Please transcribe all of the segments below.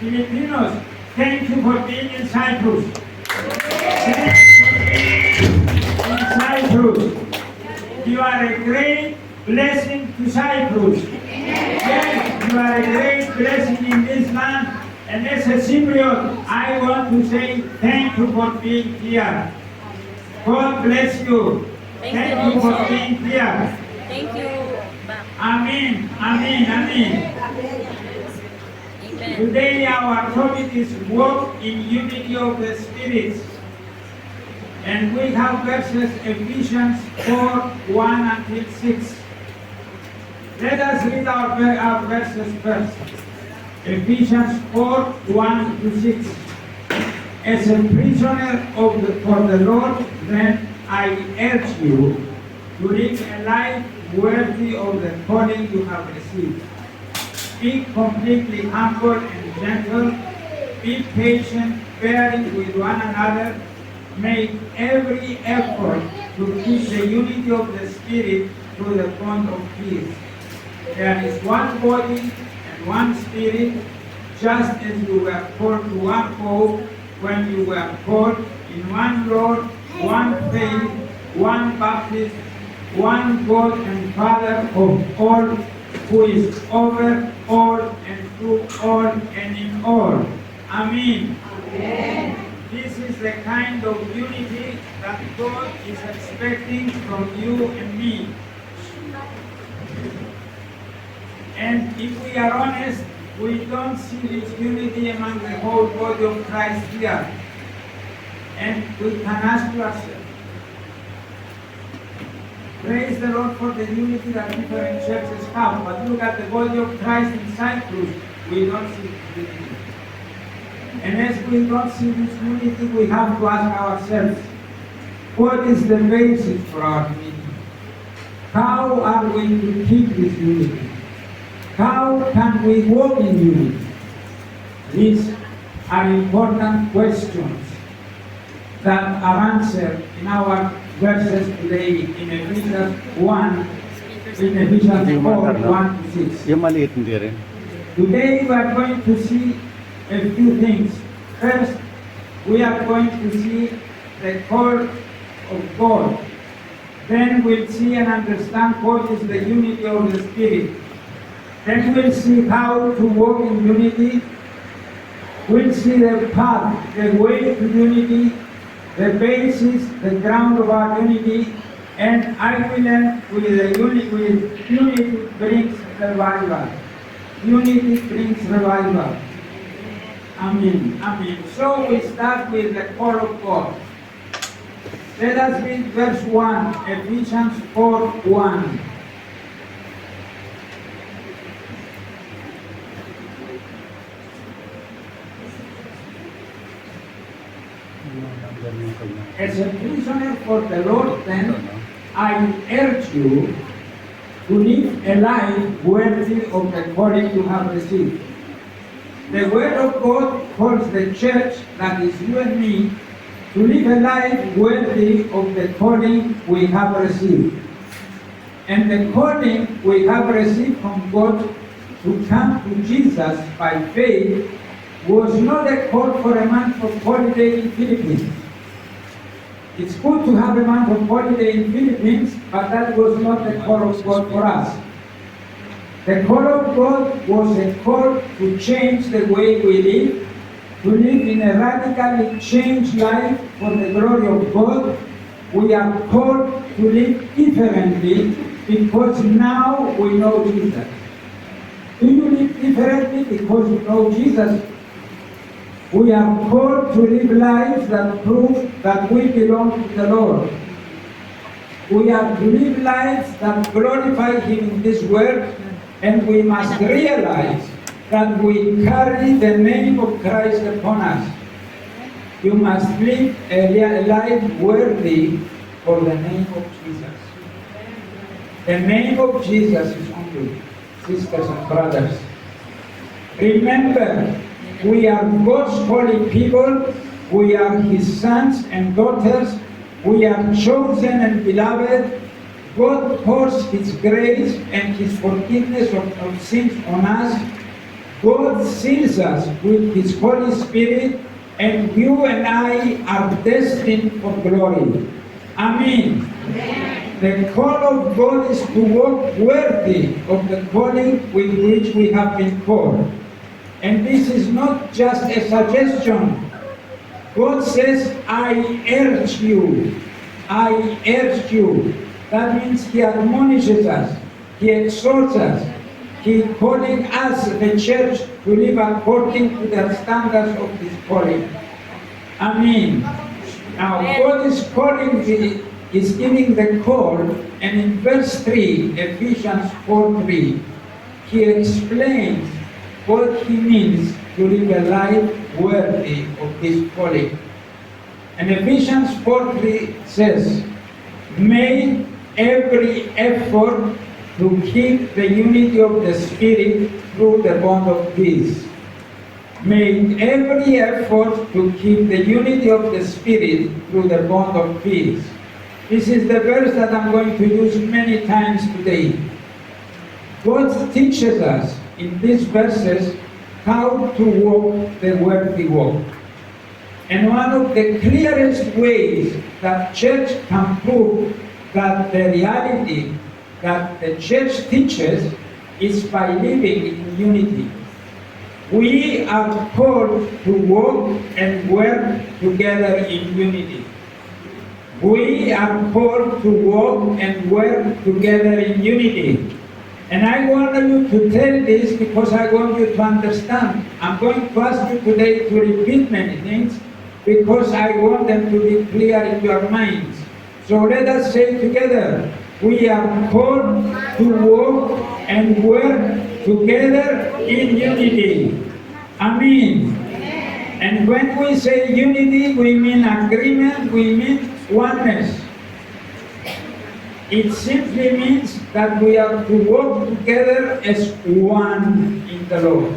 Filipinos, thank you for being in Cyprus. Thank you for being in Cyprus. You are a great blessing to Cyprus. Yes, you are a great blessing in this land. And as a Cypriot, I want to say thank you for being here. God bless you. Thank you for being here. Thank you. Amen. Amen. Amen. Amen. Today our topic is walk in unity of the spirits. And we have verses Ephesians 4:1 until 6. Let us read our verses first. Ephesians 4:1 to 6. As a prisoner for the Lord, then I urge you to live a life worthy of the calling you have received. Be completely humble and gentle. Be patient, bearing with one another. Make every effort to keep the unity of the Spirit through the bond of peace. There is one body and one Spirit, just as you were called to one hope when you were called, in one Lord, one faith, one baptism, one God and Father of all, who is over all and through all and in all. Amen. Amen. This is the kind of unity that God is expecting from you and me. And if we are honest, we don't see this unity among the whole body of Christ here. And we can ask ourselves, praise the Lord for the unity that different churches have, but look at the body of Christ in Cyprus, we don't see this unity. And as we don't see this unity, we have to ask ourselves, what is the basis for our unity? How are we to keep this unity? How can we walk in unity? These are important questions that are answered in our verses today in Ephesians 1, in Ephesians 4, 1 to 6. Yung maliit hindi rin. Today we are going to see a few things. First, we are going to see the call of God. Then we'll see and understand what is the unity of the Spirit. Then we'll see how to walk in unity. We'll see the path, the way to unity, the basis, the ground of our unity, and I will end with the unity brings revival. Unity brings revival. Amen. Amen. So we start with the call of God. Let us read verse 1, Ephesians 4:1. As a prisoner for the Lord, then, I urge you to live a life worthy of the calling you have received. The Word of God calls the church, that is you and me, to live a life worthy of the calling we have received. And the calling we have received from God to come to Jesus by faith was not a call for a month of holiday in Philippines. It's good to have a month of holiday in Philippines, but that was not the call of God for us. The call of God was a call to change the way we live, to live in a radically changed life for the glory of God. We are called to live differently because now we know Jesus. Do you live differently because you know Jesus? We are called to live lives that prove that we belong to the Lord. We are to live lives that glorify Him in this world, and we must realize that we carry the name of Christ upon us. You must live a life worthy for the name of Jesus. The name of Jesus is on you, sisters and brothers. Remember, we are God's holy people. We are His sons and daughters. We are chosen and beloved. God pours His grace and His forgiveness of sins on us. God seals us with His Holy Spirit, and you and I are destined for glory. Amen. The call of God is to walk worthy of the calling with which we have been called. And this is not just a suggestion. God says, I urge you. I urge you. That means He admonishes us. He exhorts us. He is calling us, the church, to live according to the standards of His calling. Amen. Now, God is calling, is giving the call, and in verse 3, Ephesians 4:3, He explains what He means to live a life worthy of His calling. And Ephesians 4:3 says, make every effort to keep the unity of the Spirit through the bond of peace. Make every effort to keep the unity of the Spirit through the bond of peace. This is the verse that I'm going to use many times today. God teaches us in these verses how to walk the worthy walk. And one of the clearest ways that church can prove that the reality that the church teaches is by living in unity. We are called to walk and work together in unity. We are called to walk and work together in unity. And I want you to tell this because I want you to understand. I'm going to ask you today to repeat many things because I want them to be clear in your minds. So let us say together, we are called to walk and work together in unity. Amen. And when we say unity, we mean agreement, we mean oneness. It simply means that we are to walk together as one in the Lord.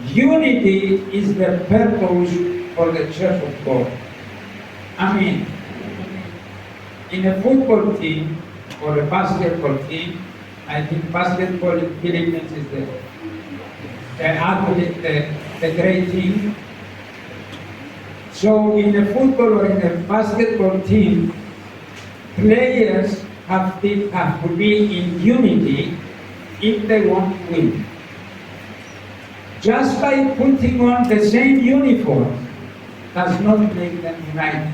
Unity is the purpose for the Church of God. Amen. In a football team or a basketball team, I think basketball in Philippines is the athlete, the great team. So in a football or in a basketball team, players have to be in unity if they want to win. Just by putting on the same uniform does not make them united.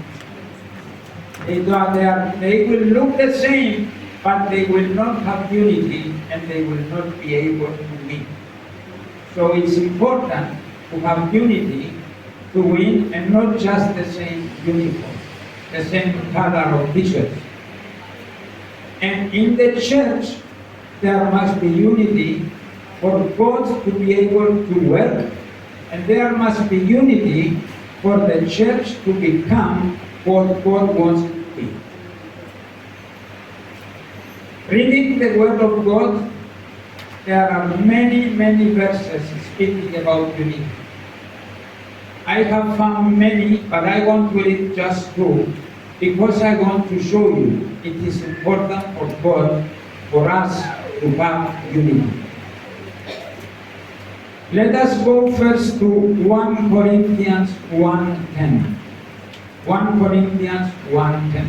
They will look the same, but they will not have unity and they will not be able to win. So it's important to have unity to win and not just the same uniform, the same color of t-shirts. And in the church, there must be unity for God to be able to work, and there must be unity for the church to become what God wants it to be. Reading the Word of God, there are many, many verses speaking about unity. I have found many, but I won't read just two, because I want to show you it is important for God, for us to have unity. Let us go first to 1 Corinthians 1:10. 1 Corinthians 1:10.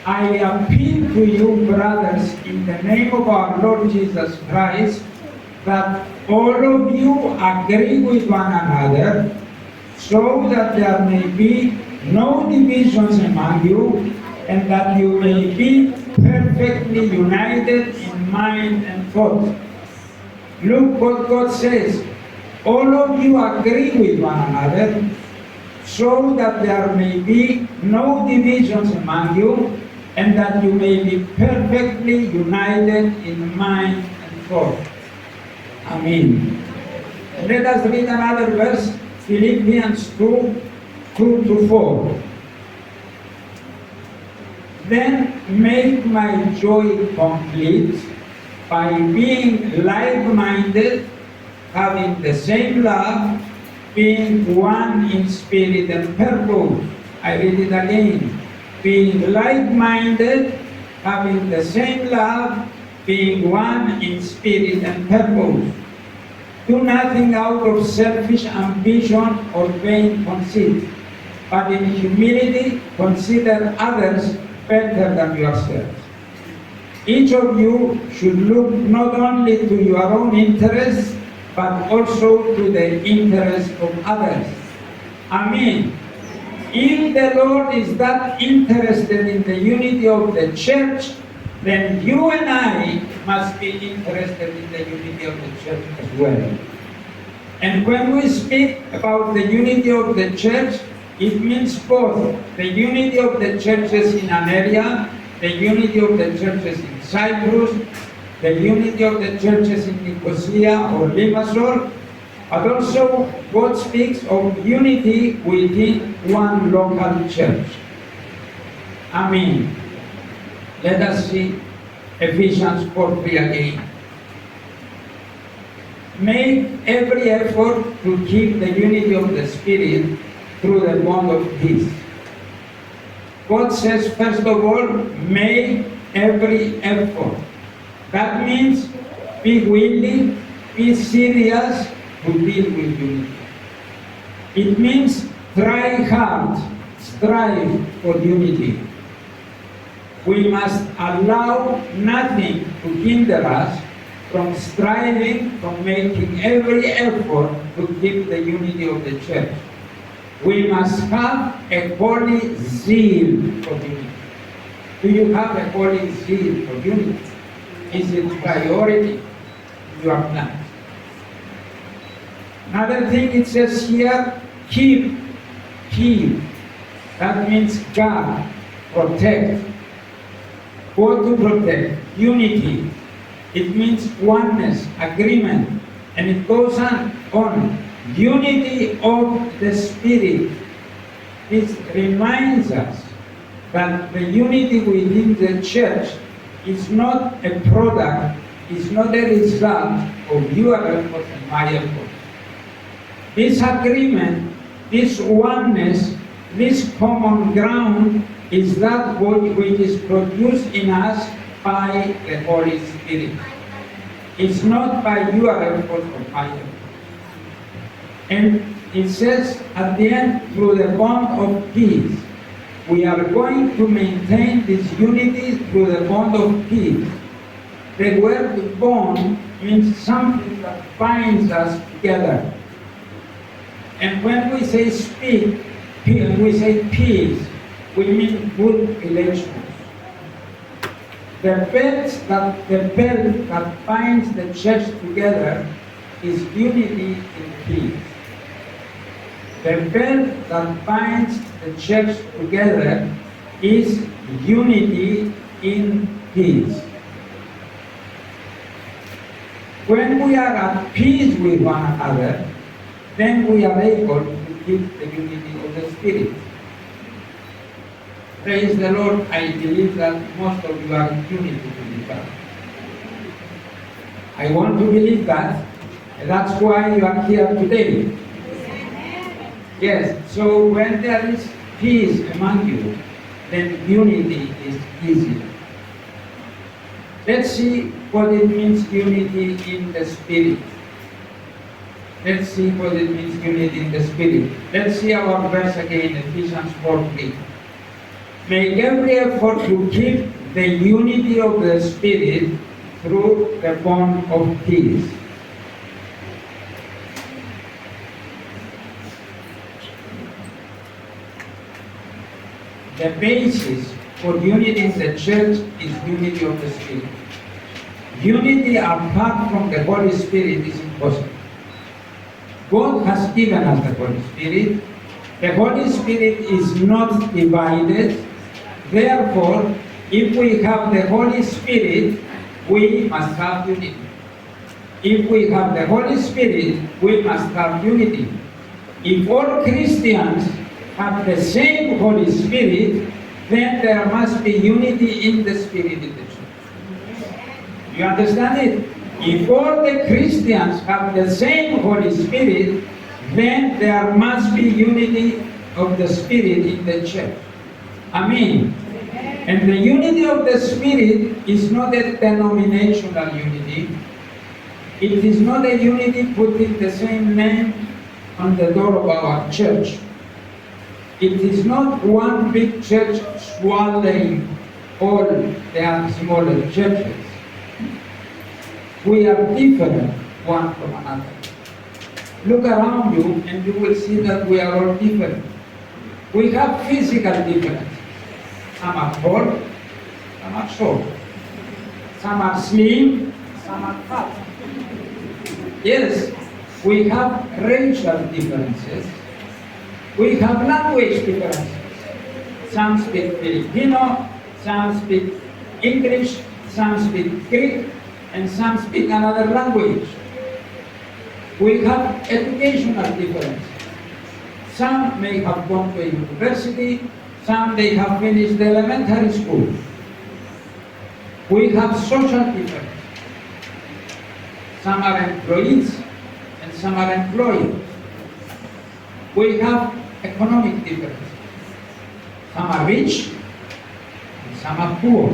I appeal to you, brothers, in the name of our Lord Jesus Christ, that all of you agree with one another, so that there may be no divisions among you, and that you may be perfectly united in mind and thought. Look what God says. All of you agree with one another, so that there may be no divisions among you, and that you may be perfectly united in mind and thought. Amen. Let us read another verse, Philippians 2:2-4. Then make my joy complete by being like-minded, having the same love, being one in spirit and purpose. I read it again. Being like-minded, having the same love, being one in spirit and purpose. Do nothing out of selfish ambition or vain conceit, but in humility consider others better than yourselves. Each of you should look not only to your own interests, but also to the interests of others. Amen. If the Lord is that interested in the unity of the church, then you and I must be interested in the unity of the church as well. And when we speak about the unity of the church, it means both the unity of the churches in an area, the unity of the churches in Cyprus, the unity of the churches in Nicosia or Limassol, but also God speaks of unity within one local church. Amen. Let us see Ephesians 4:3 again. Make every effort to keep the unity of the Spirit through the bond of peace. God says, first of all, make every effort. That means be willing, be serious to deal with unity. It means try hard, strive for unity. We must allow nothing to hinder us from striving, from making every effort to keep the unity of the church. We must have a holy zeal for unity. Do you have a holy zeal for unity? Is it priority in your plans? Another thing it says here, keep. That means guard, protect. What to protect? Unity. It means oneness, agreement. And it goes on. Unity of the Spirit. This reminds us that the unity within the church is not a product, is not a result of your effort and my effort. This agreement, this oneness, this common ground is that which is produced in us by the Holy Spirit. It's not by your effort or my effort. And it says at the end, through the bond of peace, we are going to maintain this unity through the bond of peace. The word bond means something that binds us together. And when we say we say peace, we mean good relations. The belt that binds the church together is unity in peace. The belt that binds the church together is unity in peace. When we are at peace with one another, then we are able to keep the unity of the Spirit. Praise the Lord, I believe that most of you are in unity with each other. I want to believe that. That's why you are here today. Yes, so when there is peace among you, then unity is easy. Let's see what it means unity in the Spirit. Let's see what it means unity in the Spirit. Let's see our verse again, Ephesians 4:3. Make every effort to keep the unity of the Spirit through the bond of peace. The basis for unity in the church is unity of the Spirit. Unity apart from the Holy Spirit is impossible. God has given us the Holy Spirit. The Holy Spirit is not divided. Therefore, if we have the Holy Spirit, we must have unity. If we have the Holy Spirit, we must have unity. If all Christians have the same Holy Spirit, then there must be unity in the Spirit in the church. You understand it? If all the Christians have the same Holy Spirit, then there must be unity of the Spirit in the church. Amen. And the unity of the Spirit is not a denominational unity. It is not a unity putting the same name on the door of our church. It is not one big church swallowing all the smaller churches. We are different one from another. Look around you and you will see that we are all different. We have physical differences. Some are tall, some are short. Some are slim, some are fat. Yes, we have racial differences. We have language differences. Some speak Filipino, some speak English, some speak Greek, and some speak another language. We have educational differences. Some may have gone to a university, some may have finished the elementary school. We have social differences. Some are employees and some are employed. We have economic differences. Some are rich and some are poor.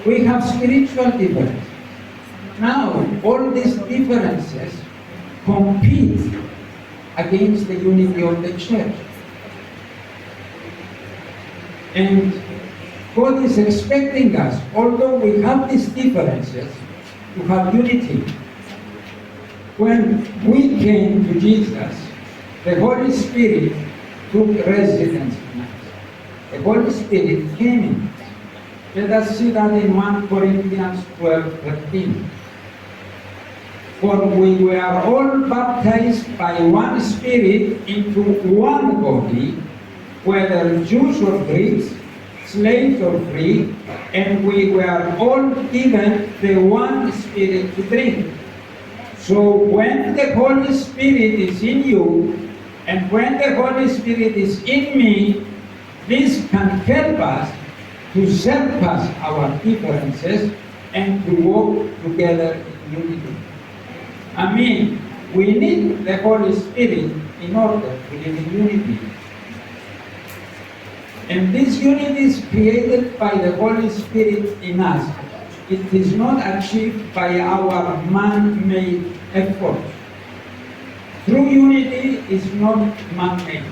We have spiritual differences. Now, all these differences compete against the unity of the church. And God is expecting us, although we have these differences, to have unity. When we came to Jesus, the Holy Spirit took residence in us. The Holy Spirit came in us. Let us see that in 1 Corinthians 12:13. For we were all baptized by one Spirit into one body, whether Jews or Greeks, slaves or free, and we were all given the one Spirit to drink. So when the Holy Spirit is in you, and when the Holy Spirit is in me, this can help us to surpass our differences and to walk together in unity. I mean, we need the Holy Spirit in order to live in unity. And this unity is created by the Holy Spirit in us. It is not achieved by our man-made effort. True unity is not man-made.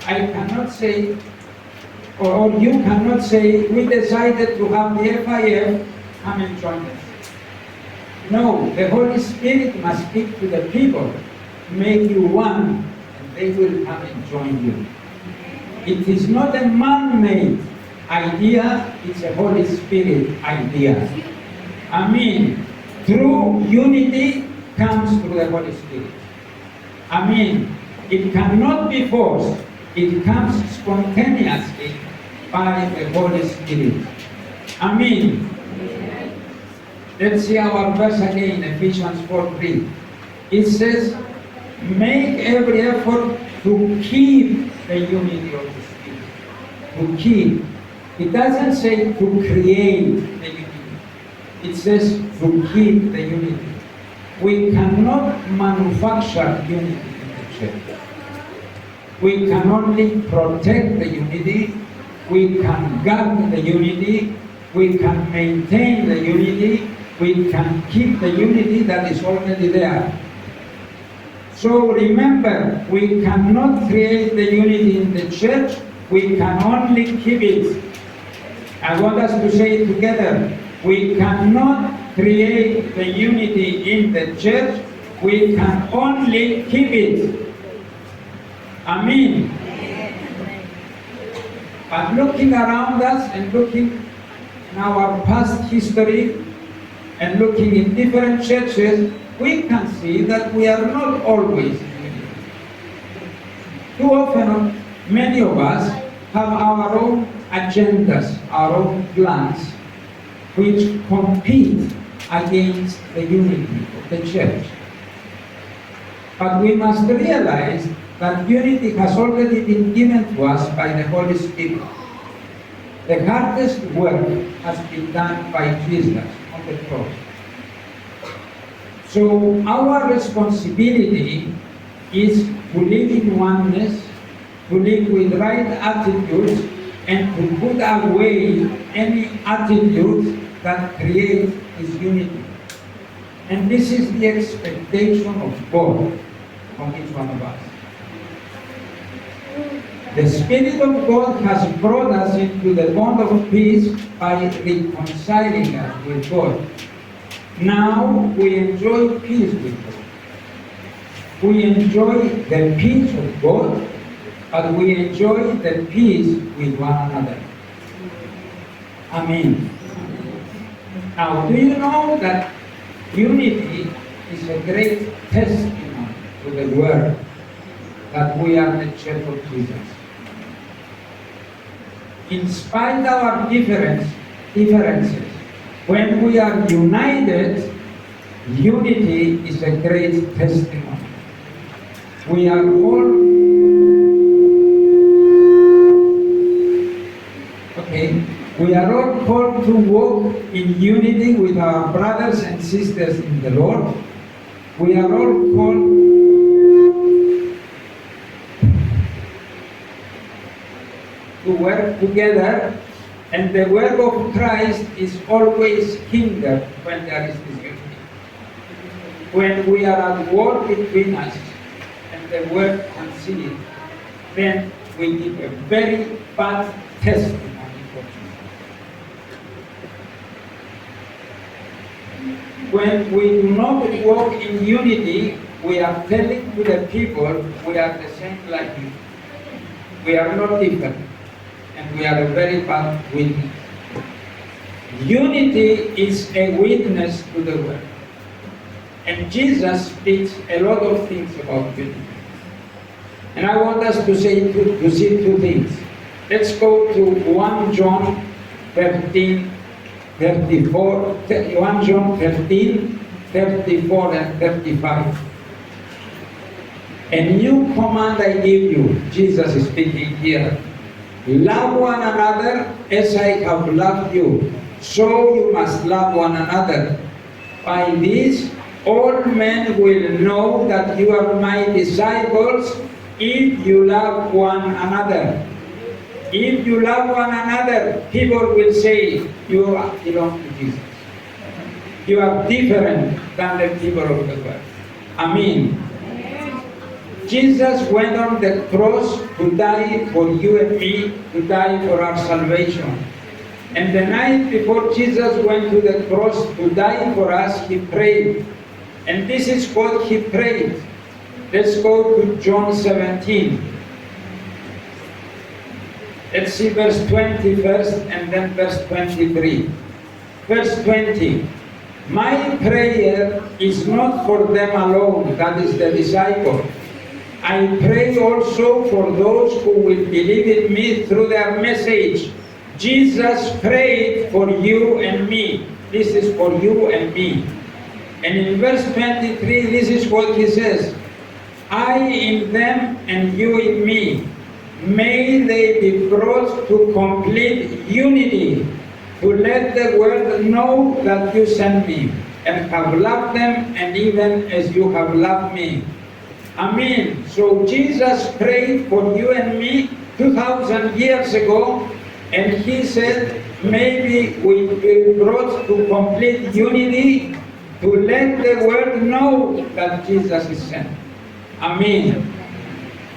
I cannot say, or you cannot say, we decided to have the FIF, come and join us. No, the Holy Spirit must speak to the people, make you one, and they will come and join you. It is not a man-made idea, it's a Holy Spirit idea. I mean, true unity comes through the Holy Spirit. I mean, it cannot be forced, it comes spontaneously by the Holy Spirit. I mean, let's see our verse again, Ephesians 4:3. It says, make every effort to keep the unity of the Spirit. To keep. It doesn't say to create the unity. It says to keep the unity. We cannot manufacture unity in the church. We can only protect the unity. We can guard the unity. We can maintain the unity. We can keep the unity that is already there. So remember, we cannot create the unity in the church, we can only keep it. I want us to say it together. We cannot create the unity in the church, we can only keep it. Amen. But looking around us and looking in our past history and looking in different churches, we can see that we are not always unity. Too often, many of us have our own agendas, our own plans, which compete against the unity of the church. But we must realize that unity has already been given to us by the Holy Spirit. The hardest work has been done by Jesus on the cross. So our responsibility is to live in oneness, to live with right attitudes, and to put away any attitudes that create disunity. And this is the expectation of God from each one of us. The Spirit of God has brought us into the bond of peace by reconciling us with God. Now we enjoy peace with God. We enjoy the peace of God, but we enjoy the peace with one another. Amen. Now, do you know that unity is a great testimony to the world that we are the Church of Jesus? In spite of our differences, when we are united, unity is a great testimony. We are all called to walk in unity with our brothers and sisters in the Lord. We are all called to work together, and the work of Christ is always hindered when there is disunity. When we are at war between us and the world can see it, then we give a very bad testimony for Jesus. When we do not walk in unity, we are telling to the people we are the same like you. We are not different. And we are a very bad witness. Unity is a witness to the world. And Jesus speaks a lot of things about unity. And I want us to see two things. Let's go to 1 John 13, 34, 1 John 13, 34 and 35. A new command I give you, Jesus is speaking here. Love one another as I have loved you, so you must love one another. By this, all men will know that you are my disciples if you love one another. If you love one another, people will say you belong to Jesus. You are different than the people of the world. Amen. Jesus went on the cross to die for you and me, to die for our salvation. And the night before Jesus went to the cross to die for us, he prayed. And this is what he prayed. Let's go to John 17. Let's see verse 20 first and then verse 23. Verse 20. My prayer is not for them alone, that is the disciples. I pray also for those who will believe in me through their message. Jesus prayed for you and me. This is for you and me. And in verse 23, this is what he says. I in them and you in me. May they be brought to complete unity, to let the world know that you sent me and have loved them, and even as you have loved me. Amen. So Jesus prayed for you and me 2,000 years ago, and he said, maybe we be brought to complete unity to let the world know that Jesus is sent. Amen.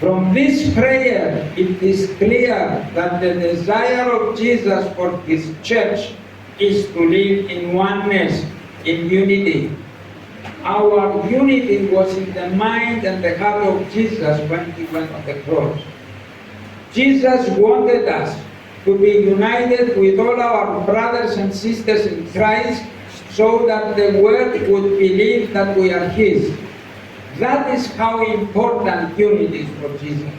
From this prayer, it is clear that the desire of Jesus for his church is to live in oneness, in unity. Our unity was in the mind and the heart of Jesus when he went on the cross. Jesus wanted us to be united with all our brothers and sisters in Christ so that the world would believe that we are his. That is how important unity is for Jesus.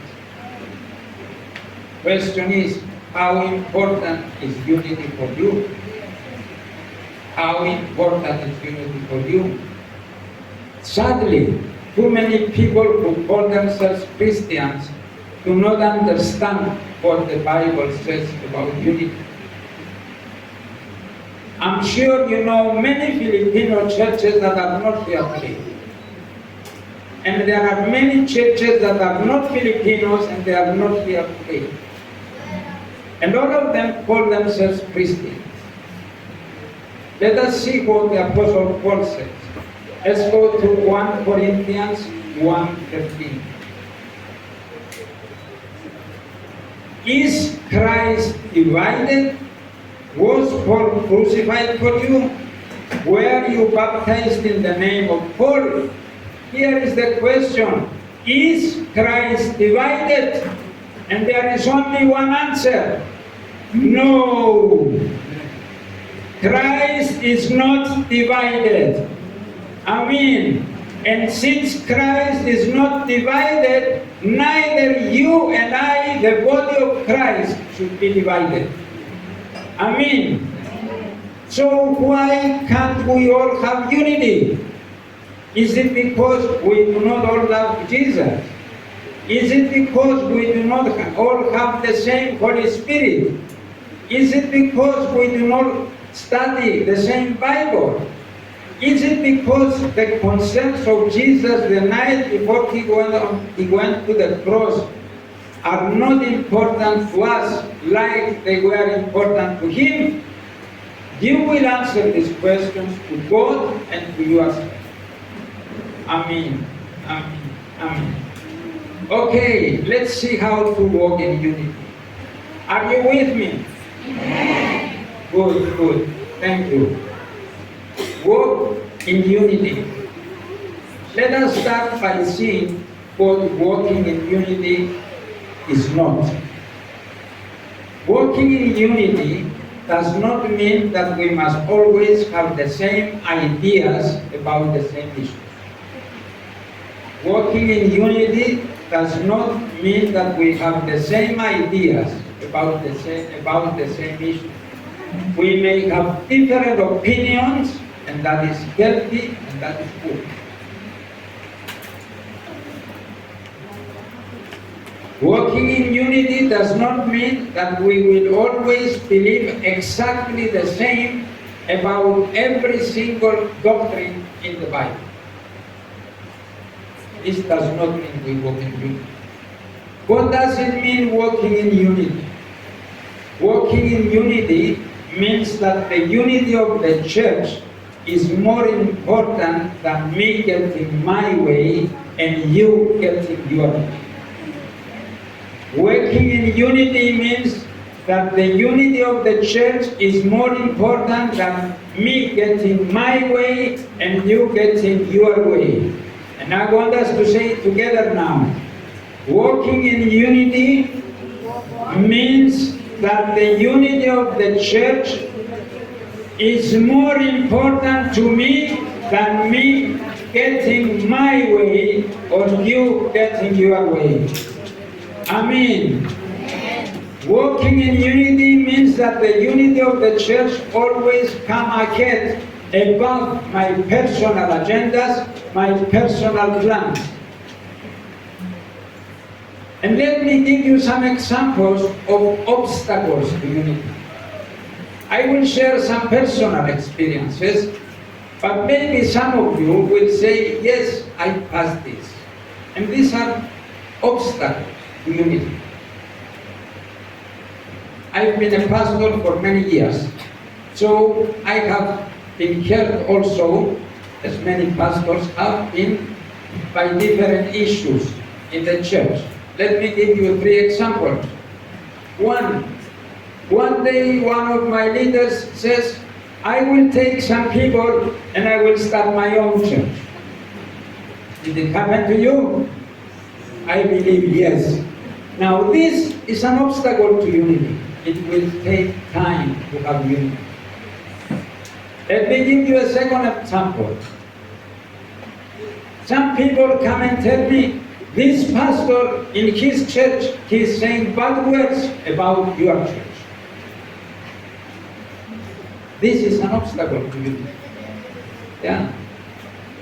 Question is, how important is unity for you? How important is unity for you? Sadly, too many people who call themselves Christians do not understand what the Bible says about unity. I'm sure you know many Filipino churches that are not here today. And there are many churches that are not Filipinos and they are not here today. And all of them call themselves Christians. Let us see what the Apostle Paul says. Let's go to 1 Corinthians 1:15. Is Christ divided? Was Paul crucified for you? Were you baptized in the name of Paul? Here is the question. Is Christ divided? And there is only one answer. No. Christ is not divided. Amen. And since Christ is not divided, neither you and I, the body of Christ, should be divided. Amen. So why can't we all have unity? Is it because we do not all love Jesus? Is it because we do not all have the same Holy Spirit? Is it because we do not study the same Bible? Is it because the concerns of Jesus the night before he went to the cross are not important to us like they were important to him? You will answer these questions to God and to yourself. Amen. Amen. Amen. Okay, let's see how to walk in unity. Are you with me? Amen. Good, good. Thank you. Walk in unity. Let us start by seeing what walking in unity is not. Walking in unity does not mean that we must always have the same ideas about the same issues. Walking in unity does not mean that we have the same ideas about the same issue. We may have different opinions, and that is healthy and that is good. Walking in unity does not mean that we will always believe exactly the same about every single doctrine in the Bible. This does not mean we walk in unity. What does it mean walking in unity? Walking in unity means that the unity of the church is more important than me getting my way and you getting your way. Working in unity means that the unity of the church is more important than me getting my way and you getting your way. And I want us to say it together now. Walking in unity means that the unity of the church is more important to me than me getting my way or you getting your way. Amen. Walking in unity means that the unity of the church always come ahead above my personal agendas, my personal plans. And let me give you some examples of obstacles to unity. I will share some personal experiences, but maybe some of you will say, yes, I passed this. And these are obstacles to unity. I've been a pastor for many years, so I have been hurt also, as many pastors have been, by different issues in the church. Let me give you 3 examples. One day one of my leaders says, I will take some people and I will start my own church. Did it happen to you? I believe yes. Now this is an obstacle to unity. It will take time to have unity. Let me give you a second example. Some people come and tell me, this pastor in his church, he is saying bad words about your church. This is an obstacle to unity. Yeah.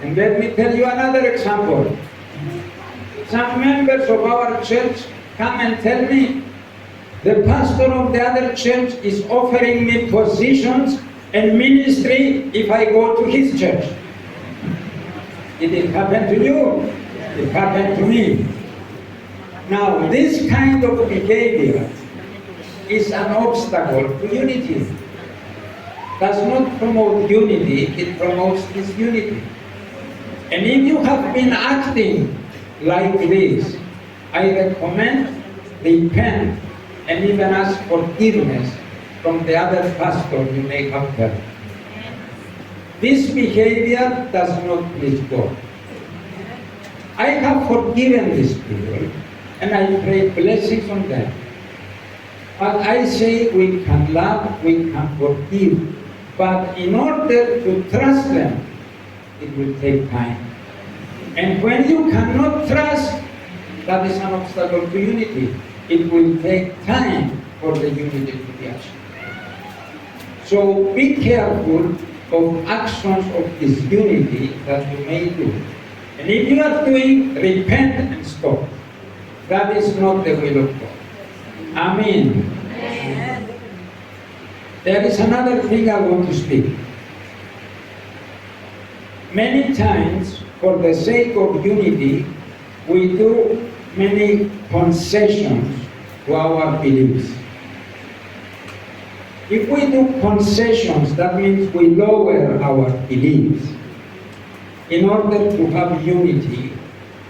And let me tell you another example. Some members of our church come and tell me, the pastor of the other church is offering me positions and ministry if I go to his church. Did it happen to you? It happened to me. Now, this kind of behavior is an obstacle to unity. Does not promote unity, it promotes disunity. And if you have been acting like this, I recommend repent and even ask forgiveness from the other pastor you may have heard. This behavior does not please God. I have forgiven these people and I pray blessings on them. But I say we can love, we can forgive. But in order to trust them, it will take time. And when you cannot trust, that is an obstacle to unity. It will take time for the unity to be achieved. So be careful of actions of disunity that you may do. And if you are doing, repent and stop. That is not the will of God. Amen. Amen. There is another thing I want to speak. Many times, for the sake of unity, we do many concessions to our beliefs. If we do concessions, that means we lower our beliefs in order to have unity.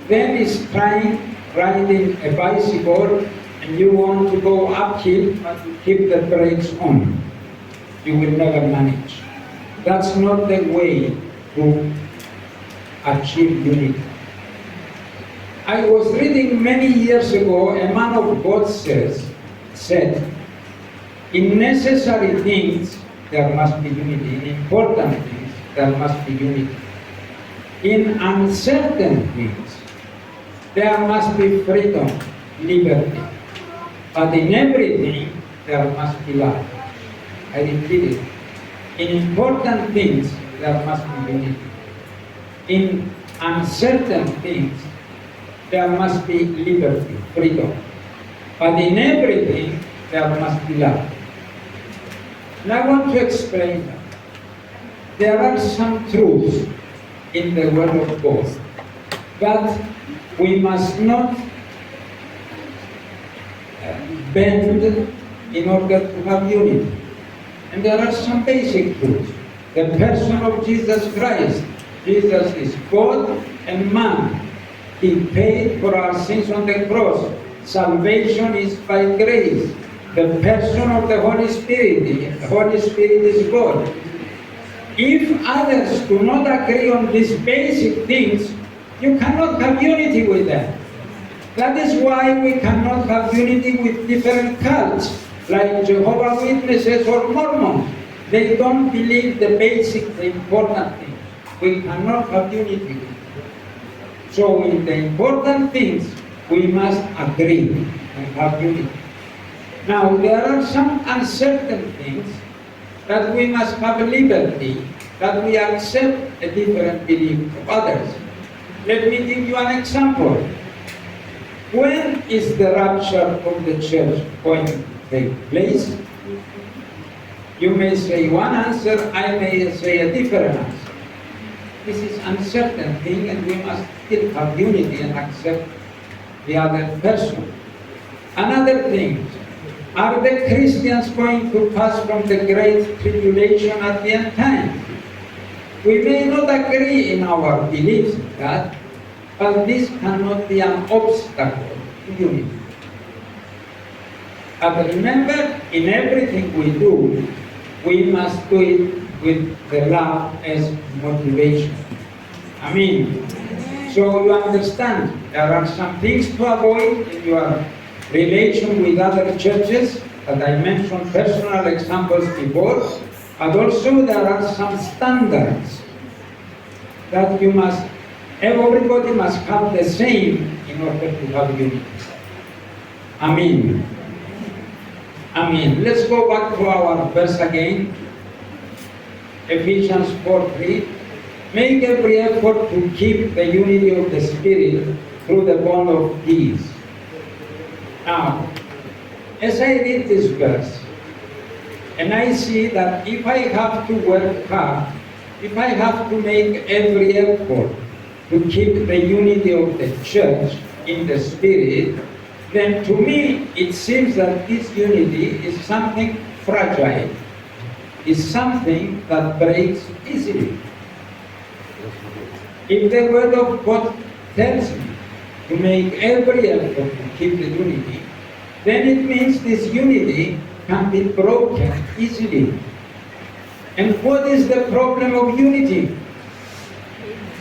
Then it's trying riding a bicycle and you want to go uphill but you keep the brakes on. You will never manage. That's not the way to achieve unity. I was reading many years ago, a man of God said, in necessary things there must be unity. In important things there must be unity. In uncertain things there must be freedom, liberty. But in everything there must be love. I repeat it. In important things there must be unity. In uncertain things there must be liberty, freedom. But in everything there must be love. And I want to explain that. There are some truths in the Word of God that we must not bend in order to have unity. And there are some basic truths. The person of Jesus Christ. Jesus is God and man. He paid for our sins on the cross. Salvation is by grace. The person of the Holy Spirit. The Holy Spirit is God. If others do not agree on these basic things, you cannot have unity with them. That is why we cannot have unity with different cults, like Jehovah's Witnesses or Mormons. They don't believe the basic, the important things. We cannot have unity with them. So in the important things, we must agree and have unity. Now, there are some uncertain things that we must have liberty, that we accept a different belief of others. Let me give you an example. When is the rapture of the church going to take place? You may say one answer, I may say a different answer. This is uncertain thing and we must still have unity and accept the other person. Another thing, are the Christians going to pass from the great tribulation at the end time? We may not agree in our beliefs in that, but this cannot be an obstacle to unity. But remember, in everything we do, we must do it with the love as motivation. I mean, so you understand, there are some things to avoid in your relation with other churches, that I mentioned personal examples before, but also there are some standards that you must, everybody must have the same in order to have unity. Amen. Amen. Let's go back to our verse again. Ephesians 4:3. Make every effort to keep the unity of the Spirit through the bond of peace. Now, as I read this verse, and I see that if I have to work hard, if I have to make every effort to keep the unity of the church in the Spirit, then to me it seems that this unity is something fragile, is something that breaks easily. If the word of God tells me to make every effort to keep the unity, then it means this unity can be broken easily. And what is the problem of unity?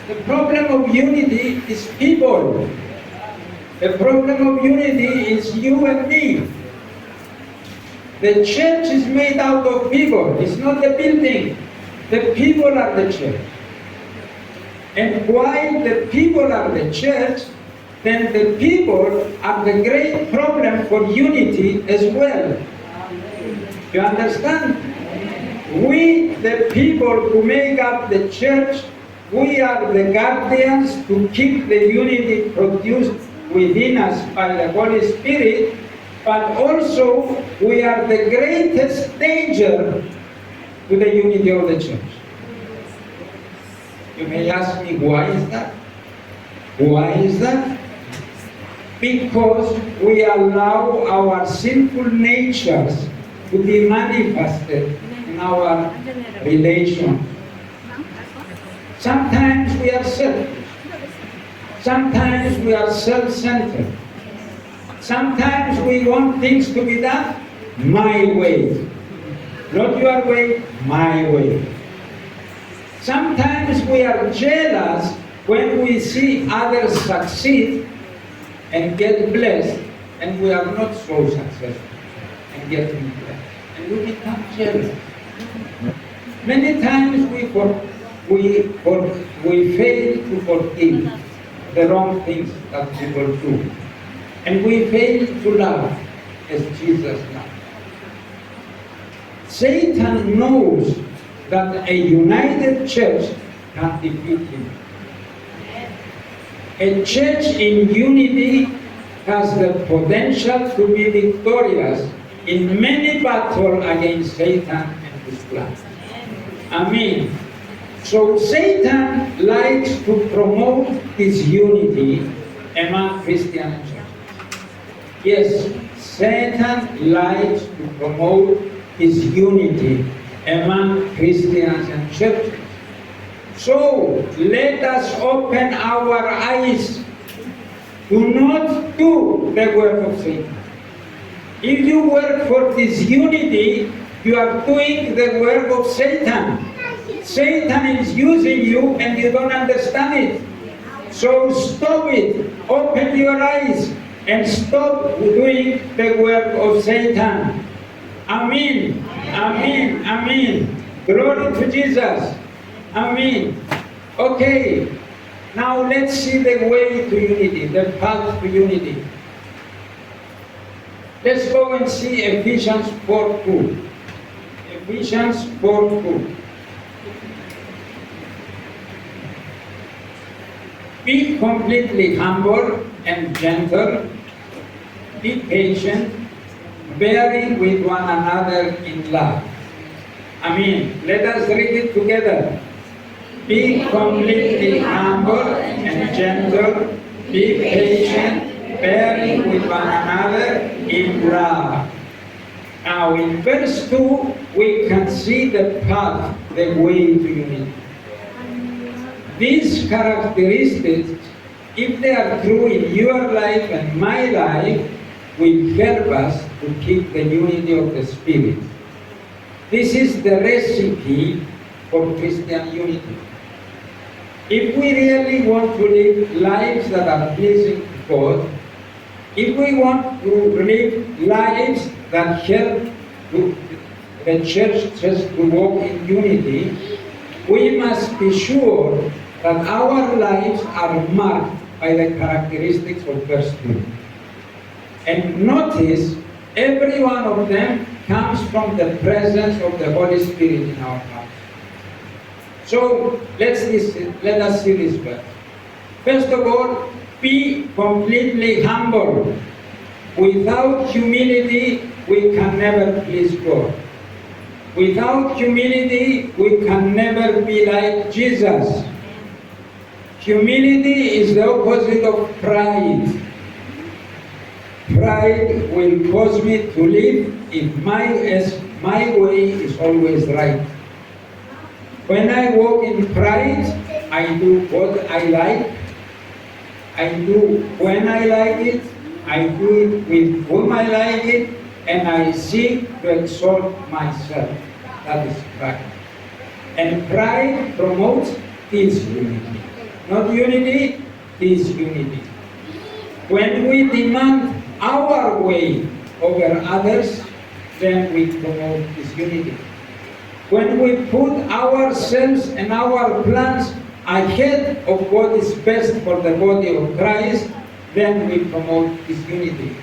The problem of unity is people. The problem of unity is you and me. The church is made out of people. It's not the building. The people are the church. And while the people are the church, then the people are the great problem for unity as well. You understand? We, the people who make up the church, we are the guardians to keep the unity produced within us by the Holy Spirit, but also we are the greatest danger to the unity of the church. You may ask me, why is that? Why is that? Because we allow our sinful natures to be manifested in our relations. Sometimes we are selfish. Sometimes we are self-centered. Sometimes we want things to be done my way. Not your way, my way. Sometimes we are jealous when we see others succeed and get blessed, and we are not so successful and getting blessed. And we become jealous. Many times we fail to forgive the wrong things that people do. And we fail to love as Jesus loved. Satan knows that a united church can defeat him. A church in unity has the potential to be victorious in many battles against Satan and his plans. Amen. So Satan likes to promote disunity among Christian churches. Yes, Satan likes to promote disunity among Christians and churches. So let us open our eyes to not do the work of Satan. If you work for disunity, you are doing the work of Satan. Satan is using you and you don't understand it. So stop it. Open your eyes and stop doing the work of Satan. Amen. Amen. Amen. Glory to Jesus. Amen. Okay. Now let's see the way to unity, the path to unity. Let's go and see Ephesians 4:2. Ephesians 4:2. Be completely humble and gentle. Be patient, bearing with one another in love. Amen. Let us read it together. Be completely humble and gentle. Be patient, bearing with one another in love. Now in verse 2, we can see the path, the way to unity. These characteristics, if they are true in your life and my life, will help us to keep the unity of the Spirit. This is the recipe for Christian unity. If we really want to live lives that are pleasing to God, if we want to live lives that help the church just to walk in unity, we must be sure that our lives are marked by the characteristics of verse 2. And notice, every one of them comes from the presence of the Holy Spirit in our hearts. So, let us see this verse. First of all, be completely humble. Without humility, we can never please God. Without humility, we can never be like Jesus. Humility is the opposite of pride. Pride will cause me to live if my way is always right. When I walk in pride, I do what I like, I do when I like it, I do it with whom I like it, and I seek to exalt myself. That is pride. And pride promotes disunity. Not unity, disunity. When we demand our way over others, then we promote disunity. When we put ourselves and our plans ahead of what is best for the body of Christ, then we promote disunity.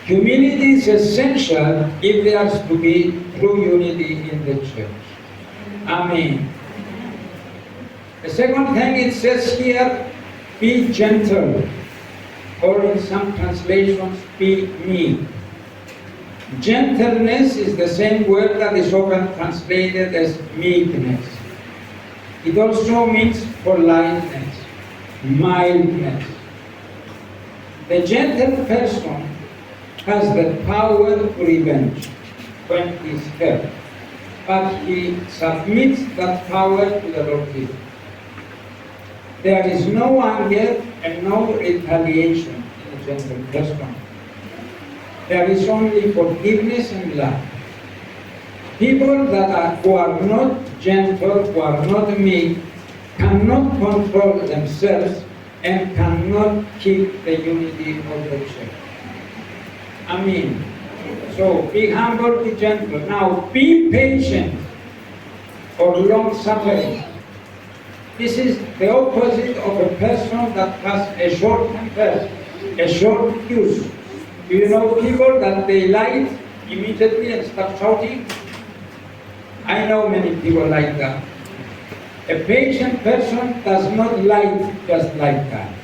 Humility is essential if there is to be true unity in the church. Amen. The second thing it says here, be gentle, or in some translations, be meek. Gentleness is the same word that is often translated as meekness. It also means politeness, mildness. The gentle person has the power to revenge when he is hurt, but he submits that power to the Lord Jesus. There is no anger and no retaliation in a gentle person. There is only forgiveness and love. People who are not gentle, who are not meek, cannot control themselves and cannot keep the unity of the church. Amen. So be humble, be gentle. Now be patient or long-suffering. This is the opposite of a person that has a short temper, a short fuse. Do you know people that they light immediately and start shouting? I know many people like that. A patient person does not light just like that.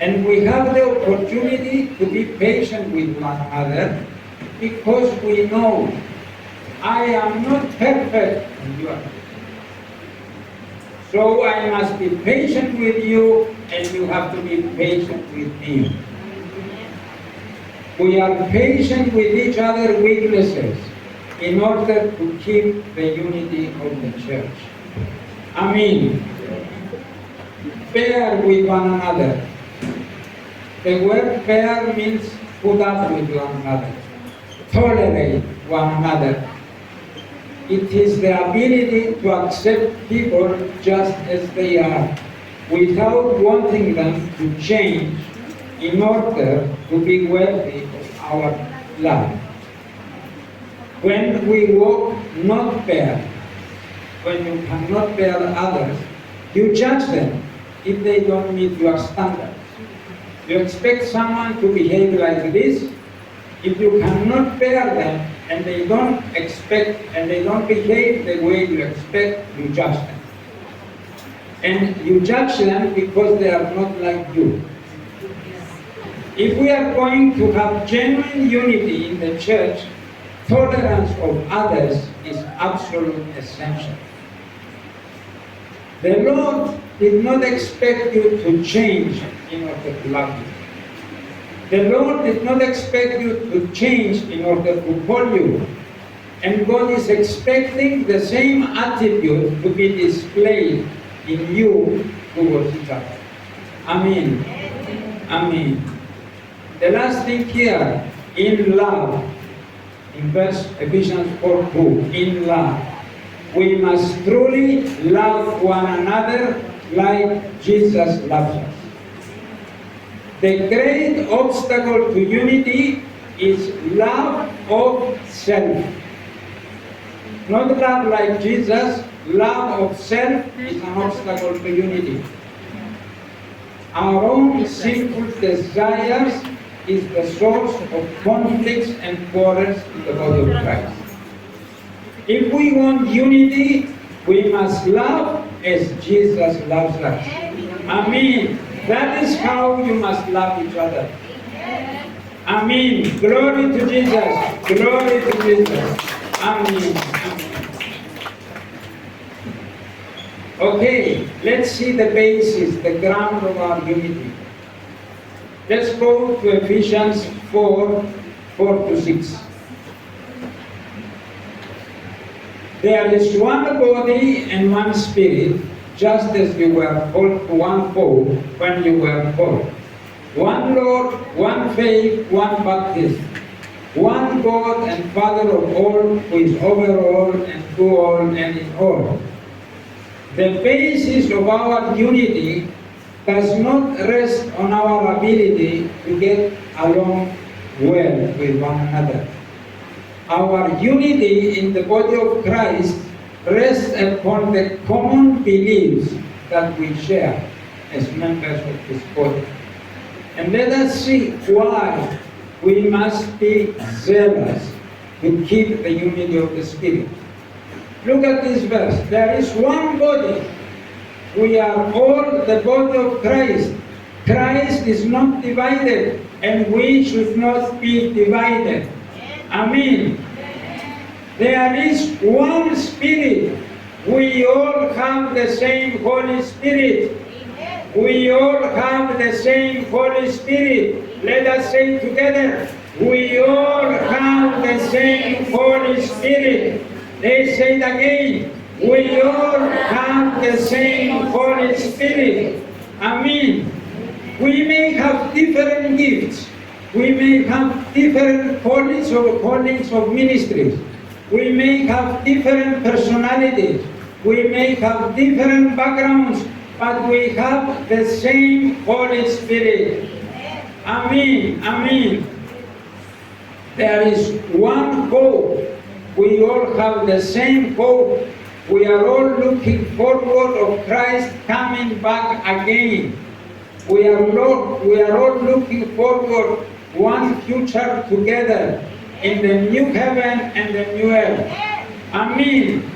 And we have the opportunity to be patient with one another because we know I am not perfect and you are perfect. So I must be patient with you and you have to be patient with me. We are patient with each other's weaknesses in order to keep the unity of the church. Amen. Bear with one another. The word bear means put up with one another, tolerate one another. It is the ability to accept people just as they are, without wanting them to change in order to be worthy of our love. When we walk not bear, when you cannot bear others, you judge them if they don't meet your standards. You expect someone to behave like this. If you cannot bear them and they don't expect and they don't behave the way you expect, you judge them. And you judge them because they are not like you. If we are going to have genuine unity in the church, tolerance of others is absolutely essential. The Lord did not expect you to change in order to love you. The Lord did not expect you to change in order to call you. And God is expecting the same attitude to be displayed in you towards each other. Amen. Amen. The last thing here, in love, in Ephesians 4:2, in love. We must truly love one another like Jesus loves us. The great obstacle to unity is love of self. Not love like Jesus, love of self is an obstacle to unity. Our own sinful desires is the source of conflicts and quarrels in the body of Christ. If we want unity, we must love as Jesus loves us. Amen. That is how you must love each other. Amen. Glory to Jesus. Glory to Jesus. Amen. Okay, let's see the basis, the ground of our unity. Let's go to Ephesians 4:4-6. There is one body and one spirit, just as you were called to one hope when you were called. One Lord, one faith, one baptism. One God and Father of all, who is over all and through all and in all. The basis of our unity does not rest on our ability to get along well with one another. Our unity in the body of Christ rests upon the common beliefs that we share as members of this body. And let us see why we must be zealous to keep the unity of the Spirit. Look at this verse. There is one body. We are all the body of Christ. Christ is not divided, and we should not be divided. Amen. There is one Spirit. We all have the same Holy Spirit. We all have the same Holy Spirit. Let us say together, we all have the same Holy Spirit. Let's say it again. We all have the same Holy Spirit. Amen. We may have different gifts. We may have different callings of ministries. We may have different personalities. We may have different backgrounds, but we have the same Holy Spirit. Amen. Amen. There is one hope. We all have the same hope. We are all looking forward of Christ coming back again. We are all looking forward one future together in the new heaven and the new earth. Amen.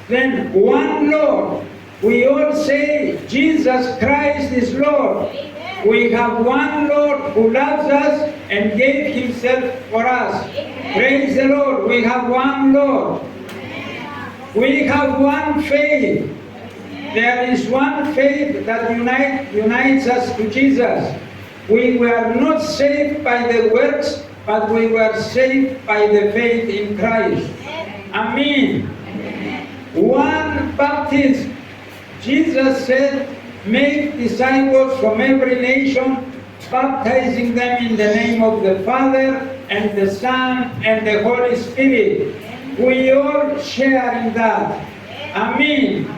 Then one Lord. We all say Jesus Christ is Lord. We have one Lord who loves us and gave himself for us. Praise the Lord. We have one Lord. We have one faith. There is one faith that unites us to Jesus. We were not saved by the works, but we were saved by the faith in Christ. Amen. One baptism. Jesus said, make disciples from every nation, baptizing them in the name of the Father and the Son and the Holy Spirit. We all share in that. Amen.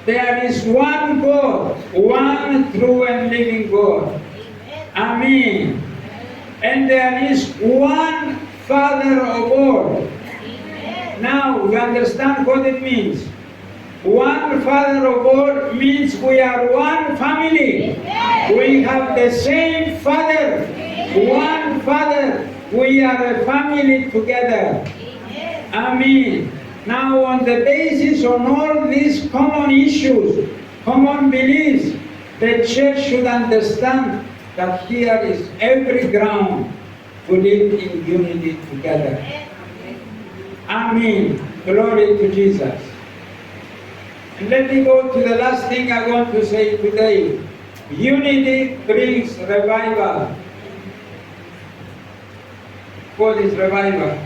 There is one God, one true and living God. Amen. And there is one Father of all. Now, you understand what it means. One Father of all means we are one family. We have the same Father. One Father. We are a family together. Amen. Now, on the basis of all these common issues, common beliefs, the church should understand that here is every ground to live in unity together. Amen. Glory to Jesus. And let me go to the last thing I want to say today. Unity brings revival. What is revival?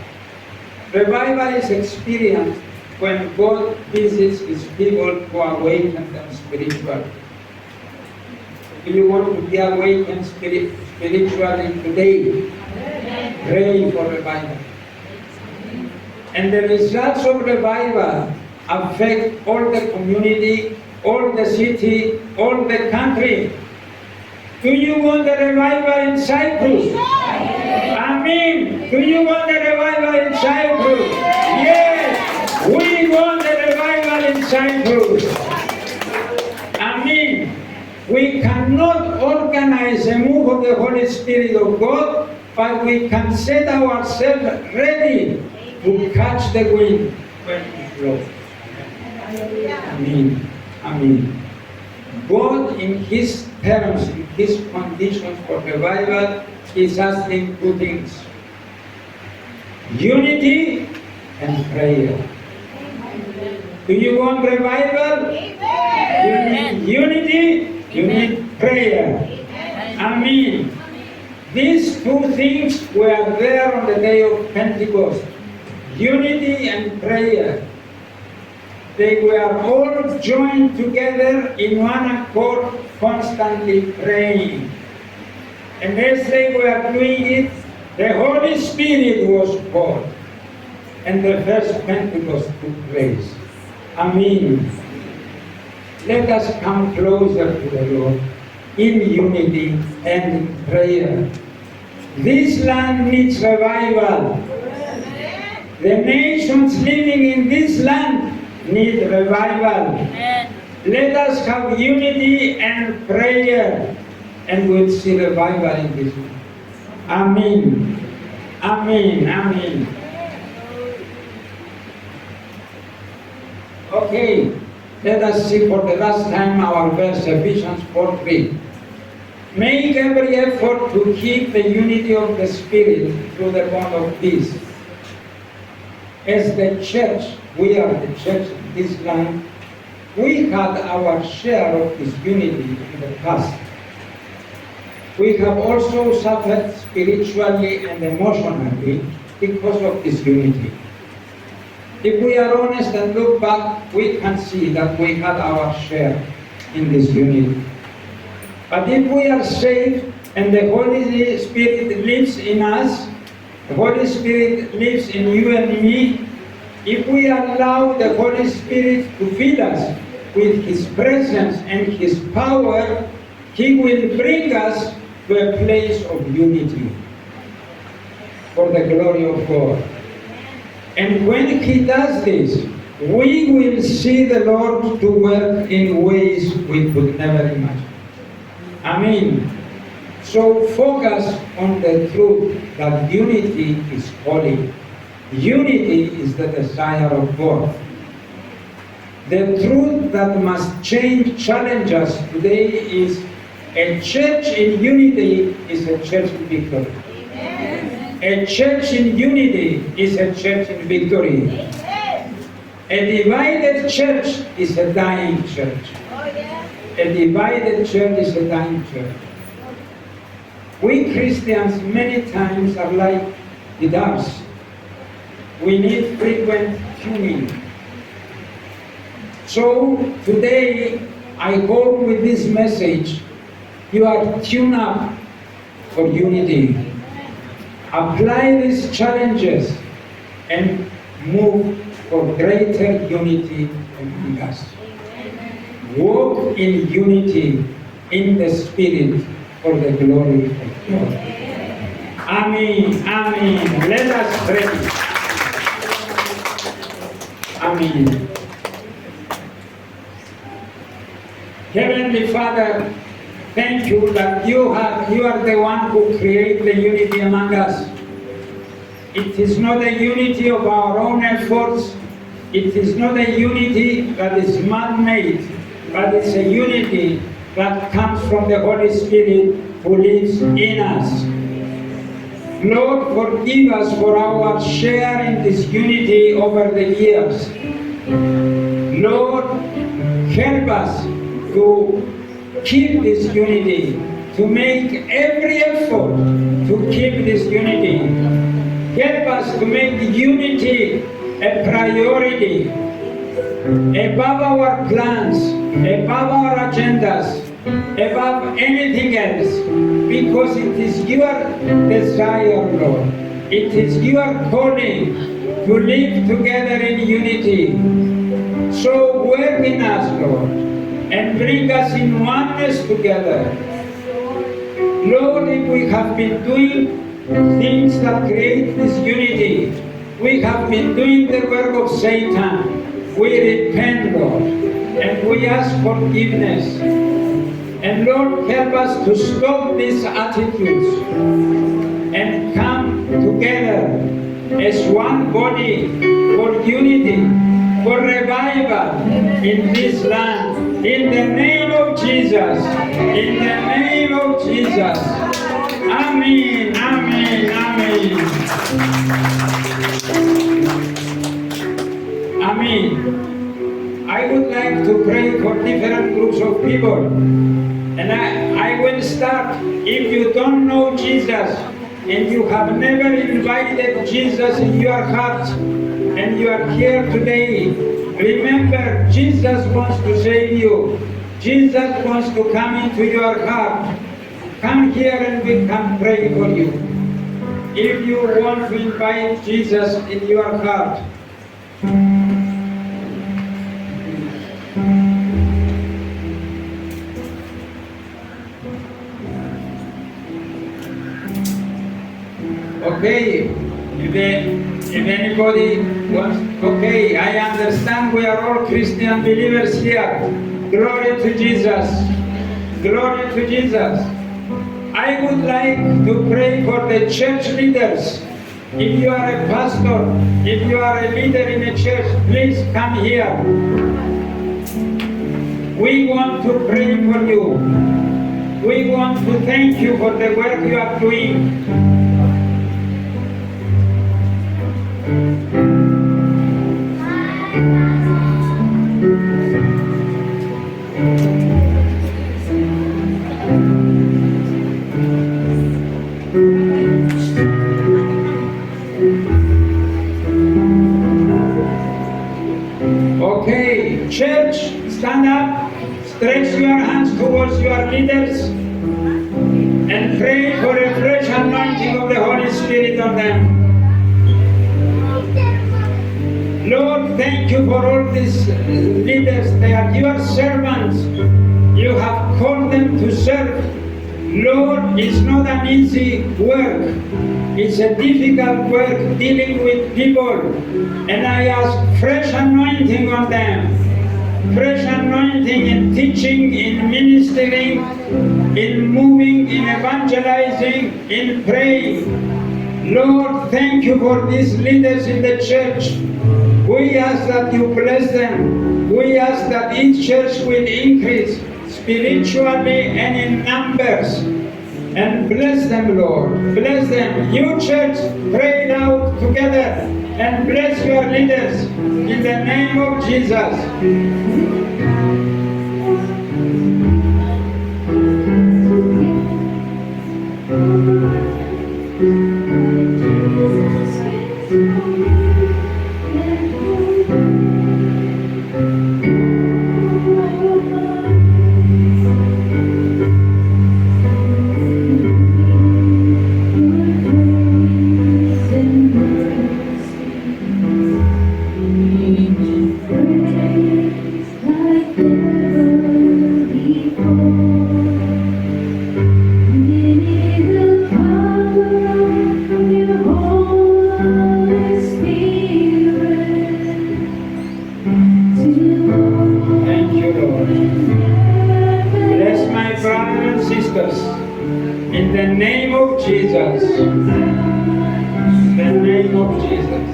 Revival is experienced when God visits his people who awaken them spiritually. Do you want to be awakened spiritually today? Pray for revival. And the results of revival affect all the community, all the city, all the country. Do you want a revival in Cyprus? Amen. Do you want a revival in Cyprus? Yes, we want a revival in Cyprus. Amen. We cannot organize a move of the Holy Spirit of God, but we can set ourselves ready to catch the wind when it blows. Amen. Amen. God, in his terms, in his conditions for revival, is asking two things: unity and prayer. Do you want revival? You need unity, you need prayer. Amen. These two things were there on the day of Pentecost. unity and prayer. They were all joined together in one accord, constantly praying. And as they were doing it, the Holy Spirit was poured. And the first Pentecost took place. Amen. Let us come closer to the Lord in unity and in prayer. This land needs revival. The nations living in this land need revival. Let us have unity and prayer, and we'll see revival in this land. Amen. Amen. Amen. Okay, let us see for the last time our verse, Ephesians 4:3. Make every effort to keep the unity of the Spirit through the bond of peace. As the church, we are the church in this land, we had our share of this unity in the past. We have also suffered spiritually and emotionally because of this unity. If we are honest and look back, we can see that we had our share in this unity. But if we are saved and the Holy Spirit lives in us, the Holy Spirit lives in you and me, if we allow the Holy Spirit to fill us with His presence and His power, He will bring us to a place of unity for the glory of God. And when He does this, we will see the Lord to work in ways we could never imagine. Amen. So focus on the truth that unity is holy. Unity is the desire of God. The truth that must challenge us today is a church in unity is a church in victory. A church in unity is a church in victory. A divided church is a dying church. A divided church is a dying church. We Christians many times are like the doves. We need frequent tuning. So today, I hope with this message, you are tuned up for unity. Apply these challenges and move for greater unity among us. Walk in unity in the Spirit for the glory of God. Amen. Amen. Let us pray. Amen. Heavenly Father, thank you that you are the one who created the unity among us. It is not a unity of our own efforts. It is not a unity that is man-made, but it's a unity that comes from the Holy Spirit who lives in us. Lord, forgive us for our share in this unity over the years. Lord, help us to keep this unity, to make every effort to keep this unity. Help us to make unity a priority, above our plans, above our agendas, above anything else, because it is your desire, Lord. It is your calling to live together in unity. So work in us, Lord, and bring us in oneness together. Lord, if we have been doing things that create this unity, we have been doing the work of Satan. We repent, Lord, and we ask forgiveness. And Lord, help us to stop these attitudes and come together as one body for unity, for revival in this land. In the name of Jesus. In the name of Jesus. Amen. Amen. Amen. Amen. I would like to pray for different groups of people. And I will start. If you don't know Jesus, and you have never invited Jesus in your heart, and you are here today, remember, Jesus wants to save you. Jesus wants to come into your heart. Come here and we can pray for you. If you want to invite Jesus in your heart. Okay, if anybody wants, okay, I understand we are all Christian believers here. Glory to Jesus. Glory to Jesus. I would like to pray for the church leaders. If you are a pastor, if you are a leader in a church, please come here. We want to pray for you. We want to thank you for the work you are doing. Okay, church, stand up, stretch your hands towards your leaders, and pray for a fresh anointing of the Holy Spirit on them. Lord, thank you for all these leaders. They are your servants. You have called them to serve. Lord, it's not an easy work. It's a difficult work dealing with people. And I ask fresh anointing on them. Fresh anointing in teaching, in ministering, in moving, in evangelizing, in praying. Lord, thank you for these leaders in the church. We ask that you bless them. We ask that each church will increase spiritually and in numbers. And bless them, Lord. Bless them. You church, pray it out together and bless your leaders in the name of Jesus. In the name of Jesus. In the name of Jesus.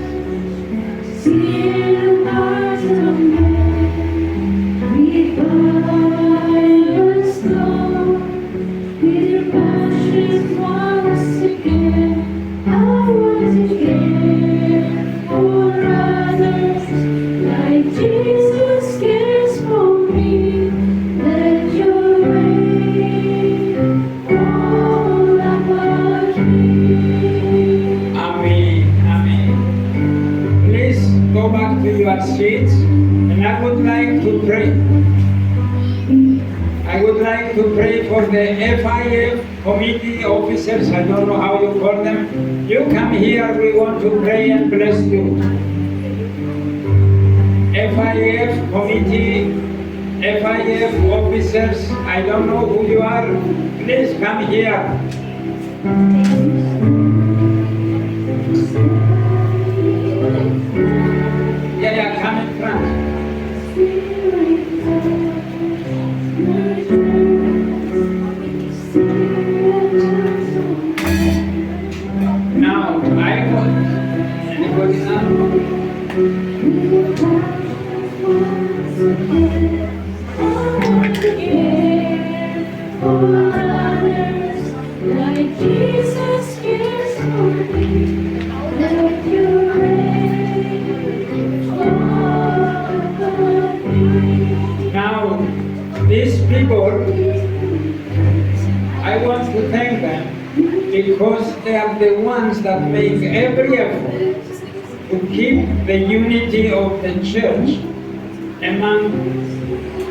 Your seats, and I would like to pray. I would like to pray for the FIF committee officers. I don't know how you call them. You come here, we want to pray and bless you. FIF committee, FIF officers, I don't know who you are. Please come here. Yeah, come in front. Now, I want anybody now? Like Jesus cares for me, let your Now, these people, I want to thank them because they are the ones that make every effort to keep the unity of the church among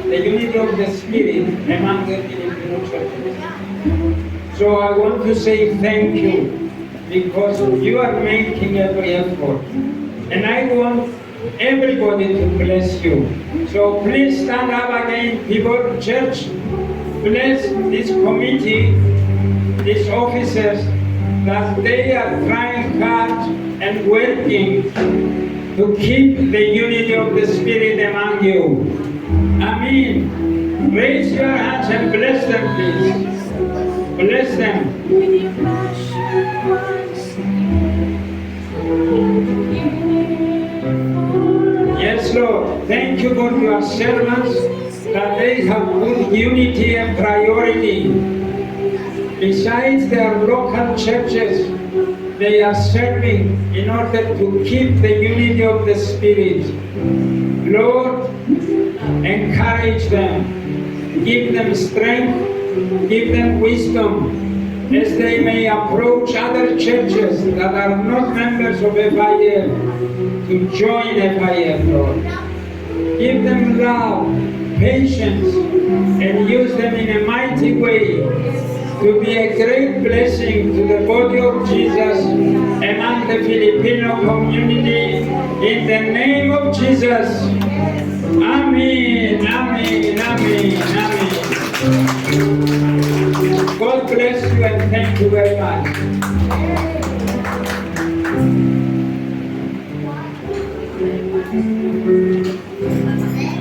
the unity of the Spirit among the Filipino churches. So I want to say thank you because you are making every effort. And I want everybody to bless you. So please stand up again, people, church. Bless this committee, these officers, that they are trying hard and working to keep the unity of the Spirit among you. Amen. Raise your hands and bless them, please. Bless them. Yes, Lord. Thank you for your servants, that they have put unity and priority. Besides their local churches, they are serving in order to keep the unity of the Spirit. Lord, encourage them, give them strength, give them wisdom, as they may approach other churches that are not members of FIF to join FIF, Lord. Give them love, patience, and use them in a mighty way to be a great blessing to the body of Jesus among the Filipino community. In the name of Jesus. Amen, amen, amen, amen. God bless you and thank you very much.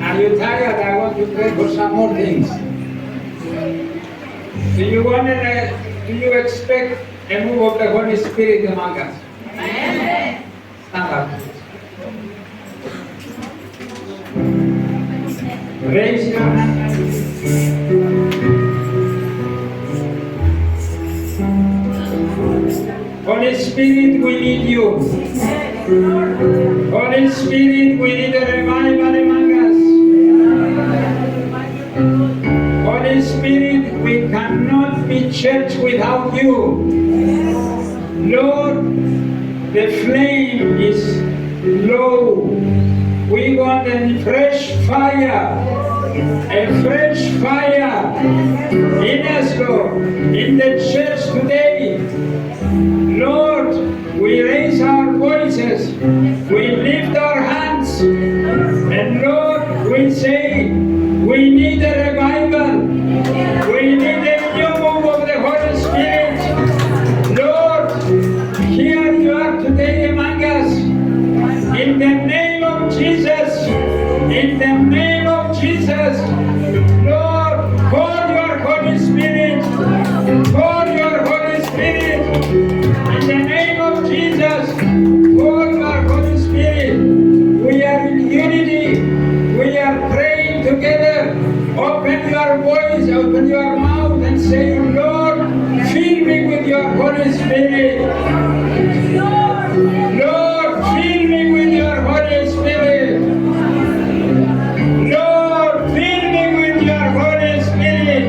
Are you tired? I want to pray for some more things. Do you expect a move of the Holy Spirit among us? Amen. Stand up. Raise your hand. Holy Spirit, we need you. Holy Spirit, we need a revival among us. Holy Spirit, we cannot be church without you. Lord, the flame is low. We want a fresh fire in us, Lord, in the church today. Lord, we raise our voices, we lift our hands, and Lord, we say, we need a revival. We need a new move of the Holy Spirit. Lord, here you are today among us. In the name of Jesus, in the name of Jesus, Lord, pour your Holy Spirit, pour your Holy Spirit. In the name of Jesus, pour your Holy Spirit. We are in unity. We are praying together. Open your voice, open your mouth and say, Lord, fill me with your Holy Spirit. Lord, fill me with your Holy Spirit. Lord, fill me with your Holy Spirit.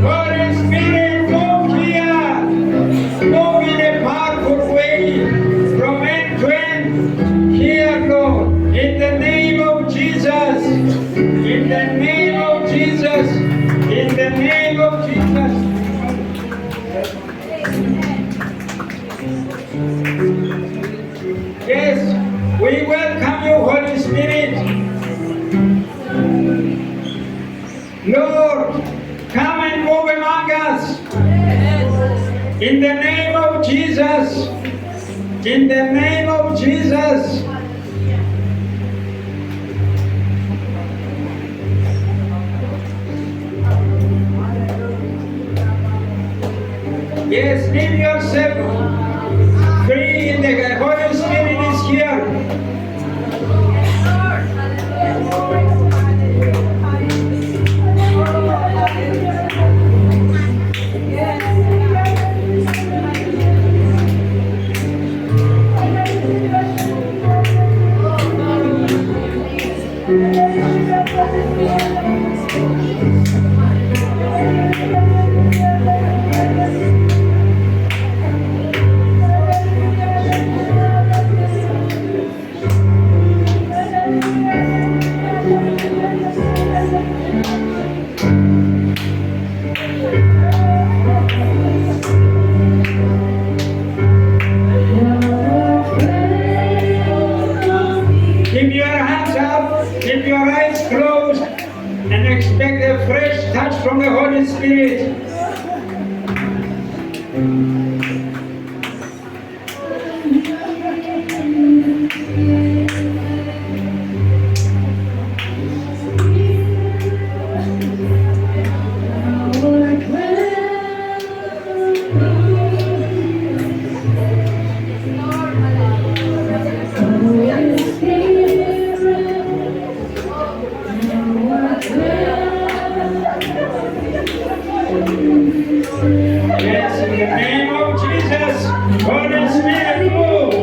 Holy Spirit, move here. Move in a powerful way from end to end. Here, Lord, in the name of Jesus. In the name of Jesus. In the name of Jesus. Yes, we welcome you, Holy Spirit. Lord, come and move among us. In the name of Jesus. In the name of Jesus. Yes, leave yourself free in the Holy Spirit is here. it. Yes, in the name of Jesus, Holy Spirit, move.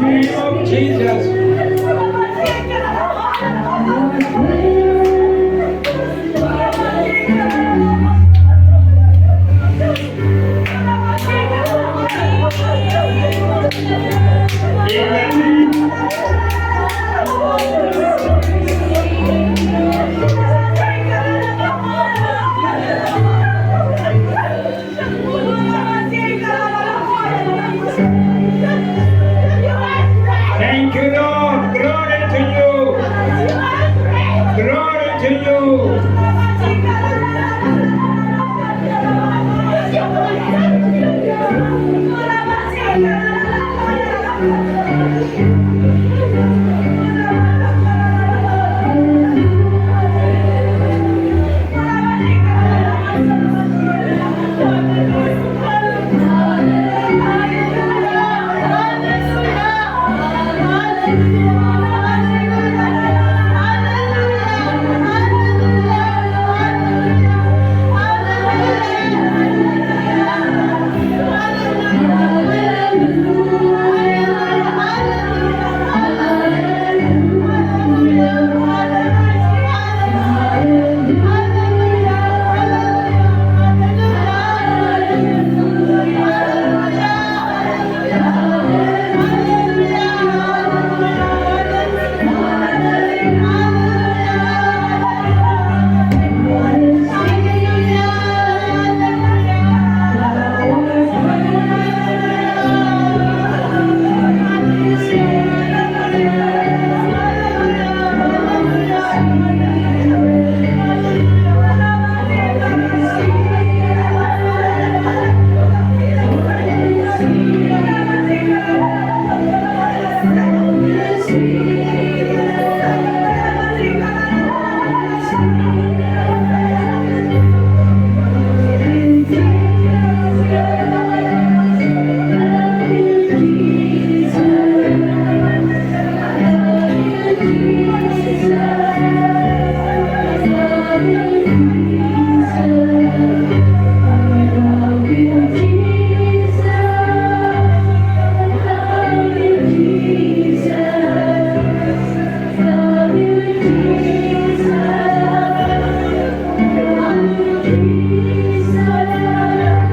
Name of Jesus. Thank you, Lord. Glory to you. Glory to you.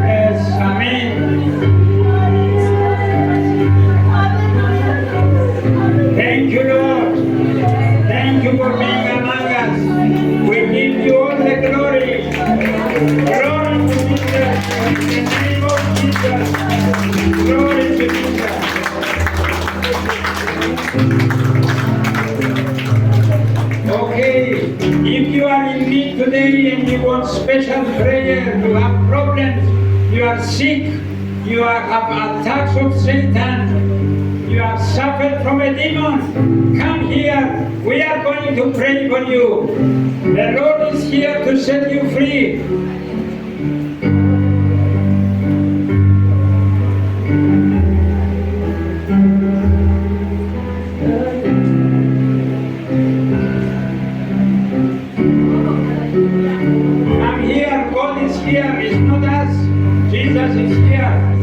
Yes, amen. Thank you, Lord. Thank you for being among us. We give you all the glory. Glory to Jesus. In the name of Jesus. Glory to Jesus. Okay, if you are in need today and you want special prayer, you have problems, you are sick, you have attacks of Satan, you have suffered from a demon, come here. We are going to pray for you. The Lord is here to set you free. I'm here. God is here. It's not us. Jesus is here.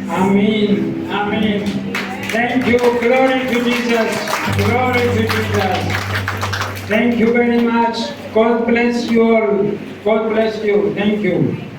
Amen. Amen. Thank you. Glory to Jesus. Glory to Jesus. Thank you very much. God bless you all. God bless you. Thank you.